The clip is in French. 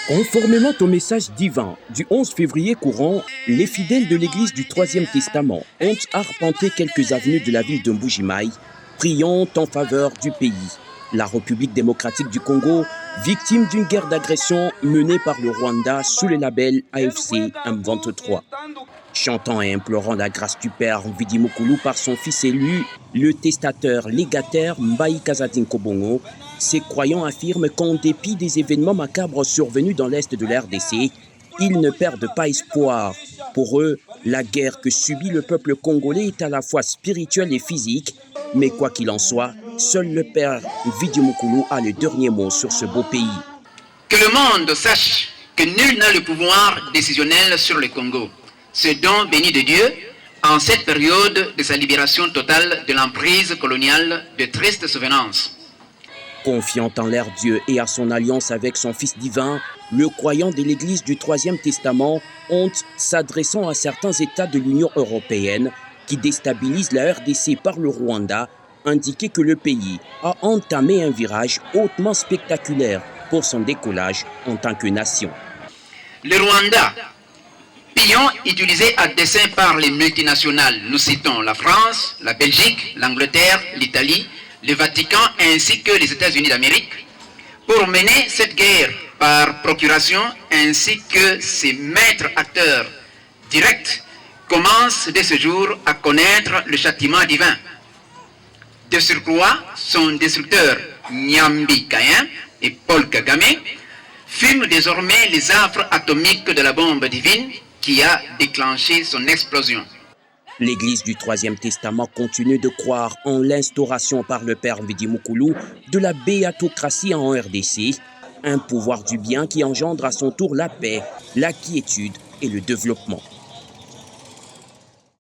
Conformément au message divin du 11 février courant, les fidèles de l'église du Troisième Testament ont arpenté quelques avenues de la ville de Mbuji-Mayi, priant en faveur du pays. La République démocratique du Congo, victime d'une guerre d'agression menée par le Rwanda sous le label AFC M23. Chantant et implorant la grâce du Père Vidi Mukulu par son fils élu, le testateur légataire Mbaye Kazadine Kobongo, ces croyants affirment qu'en dépit des événements macabres survenus dans l'est de la RDC, ils ne perdent pas espoir. Pour eux, la guerre que subit le peuple congolais est à la fois spirituelle et physique, mais quoi qu'il en soit, seul le Père Vidi Mukulu a le dernier mot sur ce beau pays. Que le monde sache que nul n'a le pouvoir décisionnel sur le Congo. Ce don béni de Dieu, en cette période de sa libération totale de l'emprise coloniale de tristes souvenances. Confiant en l'air Dieu et à son alliance avec son Fils divin, le croyant de l'Église du Troisième Testament ont, s'adressant à certains États de l'Union européenne qui déstabilisent la RDC par le Rwanda, indiqué que le pays a entamé un virage hautement spectaculaire pour son décollage en tant que nation. Le Rwanda, pion utilisé à dessein par les multinationales, nous citons la France, la Belgique, l'Angleterre, l'Italie, le Vatican ainsi que les États-Unis d'Amérique, pour mener cette guerre par procuration ainsi que ses maîtres acteurs directs, commencent dès ce jour à connaître le châtiment divin. De surcroît, son destructeur Nyambi Kayen et Paul Kagame fument désormais les affres atomiques de la bombe divine qui a déclenché son explosion. L'Église du Troisième Testament continue de croire en l'instauration par le Père Vidi Mukulu de la béatocratie en RDC, un pouvoir du bien qui engendre à son tour la paix, la quiétude et le développement.